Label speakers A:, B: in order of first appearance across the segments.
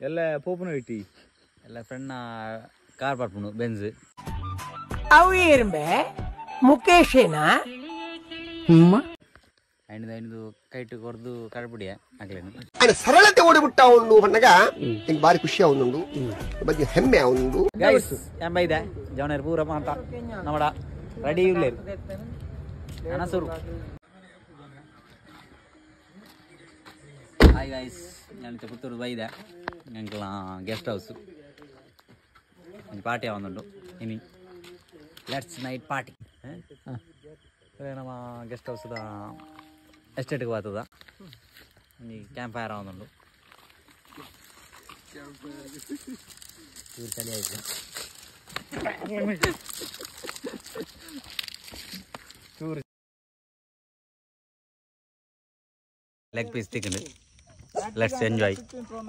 A: ಎಲ್ಲ ಪೋಪುನ ಇಟ್ಟಿ
B: ಎಲ್ಲ ಫ್ರೆಂಡ್ನ ಕಾರ್ ಪಾರ್ಪುನು ಬೆಂಜ್
C: ಅವು ಏರ್ಬೆ ಮುಖೇಶೇನಾ
B: ಐದು ಕೈಟ್ ಕೊರ್ದು ಕಳ್ಬಿಡಿಯ ಆಗ್ಲೇನು
D: ఆయన సరళత ఓడిబుట్టా ఉండు పండగ నీకు భారీ ఖుషి అవునుండు ಬಗ್ಗೆ ಹೆಮ್ಮೆ అవునుండు
B: ಗೈಸ್ ಎಂಬೈದೆ ಜವನರ್ ಪೂರ ಮಾತ ನಮ್ಮಡ ರೆಡಿ ಇರ್ಲೇರು ಅನಸೂರು ಹಾಯ್ ಗೈಸ್ ഞാൻ ಪುತ್ತೂರು ಬೈದೆ ഞങ്ങൾ ಗೆಸ್ಟ್ ಹೌಸ್ ಪಾರ್ಟಿ ಆവുന്നുണ്ട് ಇನಿ ಲೆಟ್ಸ್ ನೈಟ್ ಪಾರ್ಟಿ ನಮ್ಮ ಗೆಸ್ಟ್ ಹೌಸ್ದ ಎಸ್ಟೇಟ್ಗೆ ಬರ್ತದ ಈ ಕ್ಯಾಂಪ್ ಫೈರ್ ಆവുന്നുണ്ട് ಚೂರು ಚಳಿ ಆಯ್ತು ಚೂರು ಲೆಗ್ ಪೀಸ್ ತಿಕ್ಕೊಂಡು ಲೆಟ್ಸ್ ಎಂಜಾಯ್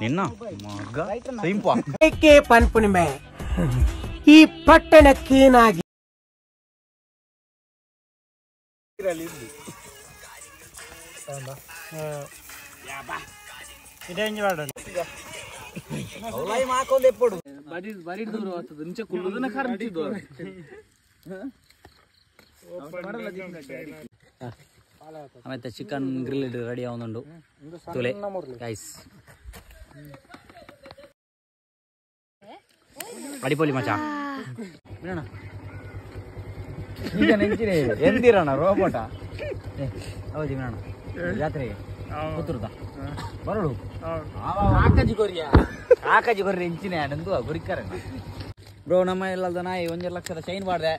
B: ನಿನ್ನ ಮಗ ಸಿಂಪಾ
C: ಏಕೆ ಪನ್ಪುಣಿಮೆ ಈ ಪಟ್ಟಣಕ್ಕೇನಾಗಿ
B: ಆಮೇಲೆ ಚಿಕನ್ ಗ್ರಿಲ್ ರೆಡಿ ಆവുന്നുണ്ട് ತುಲೆ ಗೈಸ್ ಅಡಿಪೊಲಿ ಮಚ ಬಿಡೋಣ ಈಗ ನೆಂಚಿನ ಎಂದಿರೋಣ ರೋಬೋಟ ಹೌದು ಬಿಡೋಣ ಜಾತ್ರೆಗೆ ಪುತ್ತೂರ್ದ ಬರಡು ಆಕಾಜಿ ಕೊರ್ರಿ ಎಂಚಿನ ನಂದು ಗುರಿಕರ ಬ್ರೋ ನಮ್ಮ ಎಲ್ಲದ ನಾಯಿ 1 ಲಕ್ಷದ ಶೈನ್ ಮಾಡಿದೆ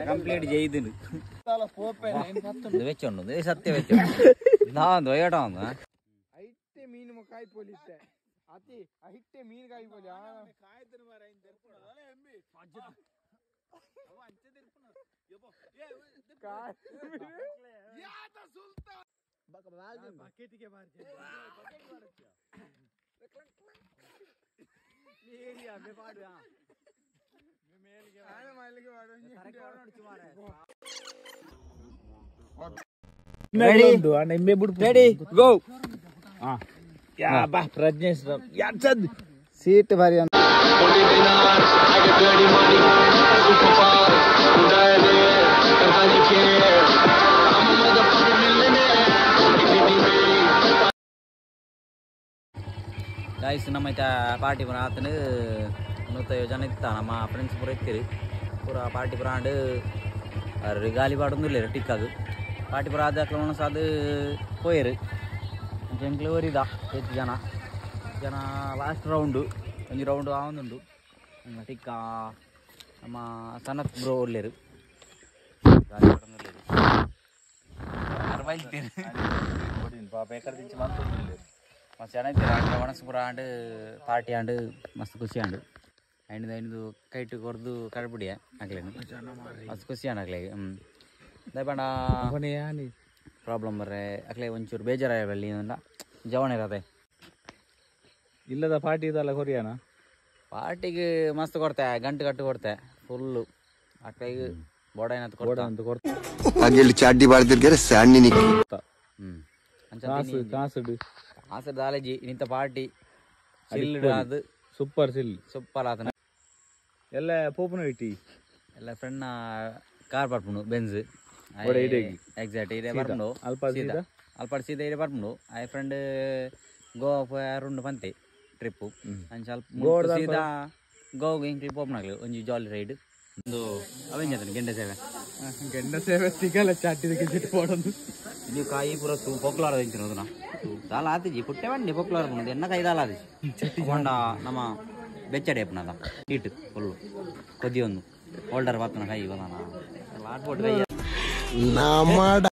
B: ಕಂಪ್ಲೀಟ್ ചെയ്തിന് വെച്ചോണ്ട് സത്യം വെച്ചോ നാന്ത് വയ്യാട്ടാന്ന്
A: ರೆಡಿ ಗೋ ಪ್ರಜ್ಞೇಶ್ ಸೀಟ್ ಭಾರಿ ಅಂತ
B: ಗೈಸ್ ನಮ್ಮ ಪಾರ್ಟಿ ಪುರ ಆತನು 150 ಜನ ಇತ್ತ ನಮ್ಮ ಫ್ರೆಂಡ್ಸ್ ಪೂರ ಇತ್ತಿರು ಪೂರ ಪಾರ್ಟಿ ಪುರ ಆಂಡು ಅವ್ರ ಗಾಲಿ ಪಾಡೊಂದಿಲ್ಲ ಟಿಕ್ಕದು ಪಾರ್ಟಿ ಪುರ ಆದ ಒಣಸ ಅದು ಪೋಯರು ಜಂಕ್ಲು ವರಿದ ಹೆಚ್ಚು ಜನ ಲಾಸ್ಟ್ ರೌಂಡು ಒಂದು ರೌಂಡು ಆವೊಂದುಂಡು ನಮ್ಮ ಟಿಕ್ಕ ನಮ್ಮ ಸನತ್ ಬ್ರೋ ಒಳ್ಳೆರು ಗಾಲಿ ಪಾಡೊಂದಿಲ್ಲ ಪಾಪ ಎಕಡೆ ದಿಂಚಿ ಬಂದು ಮಸ್ತ್ ಚೆನ್ನಾಗಿತ್ತು ಒಣಸ್ಪುರ ಆಂಡು ಪಾರ್ಟಿ ಆಂಡು ಮಸ್ತ್ ಖುಷಿ ಆಂಡು ಐದು ಕೈಟ್ ಕೊರ್ದು ಕಳ್ಬಿಡಿಯ ಆಗ್ಲೇನು ಮಸ್ತ್ ಖುಷಿ ಆಂಡು ಆಗ್ಲೇ ದಯಪಂಡ ಪ್ರಾಬ್ಲಮ್ ಬರ್ರೆ ಆಗ್ಲೇ ಒಂಚೂರು ಬೇಜಾರಾಗಲಿ ಅಂದ ಜವಣ ಇರತ್ತೆ
A: ಇಲ್ಲದ ಪಾರ್ಟಿ ಇದೆಲ್ಲ ಕೊರಿಯಾನ
B: ಪಾರ್ಟಿಗೆ ಮಸ್ತ್ ಕೊಡ್ತೆ ಗಂಟು ಕಟ್ಟು ಕೊಡ್ತೆ ಫುಲ್ಲು ಆಗ್ಲೇ ಬೋಡ ಏನಂತ ಕೊಡ್ತಾ
D: ಹಾಗೆ ಚಾಡಿ ಬಾಳ್ತಿರ್ಗಾರೆ ಸಣ್ಣ ನಿಕ್ಕಿ
B: ಆಸರ್ ದಾಲೇಜಿ ಇಂಥ ಪಾರ್ಟಿ ಅದು ಸೂಪರ್ ಆತನ
A: ಎಲ್ಲ ಪೋಪುನ ಇಟ್ಟಿ
B: ಎಲ್ಲ ಫ್ರೆಂಡ್ನ ಕಾರ್ ಪಾರ್ಪುನು ಬೆಂಜ್ ಎಕ್ಸಾಕ್ಟ್ ಇದೆ ಬರ್ಪುಂಡು ಅಲ್ಪ ಸೀದಾ ಇದೆ ಬರ್ಪುಂಡು ಆ ಫ್ರೆಂಡ್ ಗೋವಾ ಅರುಂಡು ಪಂತೆ ಟ್ರಿಪ್ಪು ಅಂಚ ಸ್ವಲ್ಪ ಸೀದಾ ಗೋವಾ ಇಂಕ್ಲಿ ಪೋಪುನಾಗ್ಲಿ ಒಂಜಿ ಜಾಲಿ ರೈಡ್ ಒಂದು ಅವೆಂಜಾತನು ಗೆಂಡ ಸೇವೆ
A: ಸಿಗಲ್ಲ ಚಾಟಿದಕ್ಕೆ ಜಿಟ್ಟು ಪೋಡೊಂದು
B: ನೀವು ಕಾಯಿ ಪೂರ ಪೊಕ್ಲಾರ ತಿಂತಿರೋದನ್ನ ದಾಲ ಆತಿಜಿ ಪುಟ್ಟೆ ಬಂಡಿ ಪೊಕ್ಲಾರ ಪುಣದ ಎನ್ನ ಕೈ ದಾಲ ಆತಿಜಿ ಹೊಂಡ ನಮ್ಮ ಬೆಚ್ಚಡೆ ಪುಣದ ಹೀಟ್ ಫುಲ್ಲು ಕೊದ್ದಿಯೊಂದು ಹೋಲ್ಡರ್ ಬರ್ತನ ಕೈ ಬಂದ ಆಟ್ಬಿಟ್ರೆ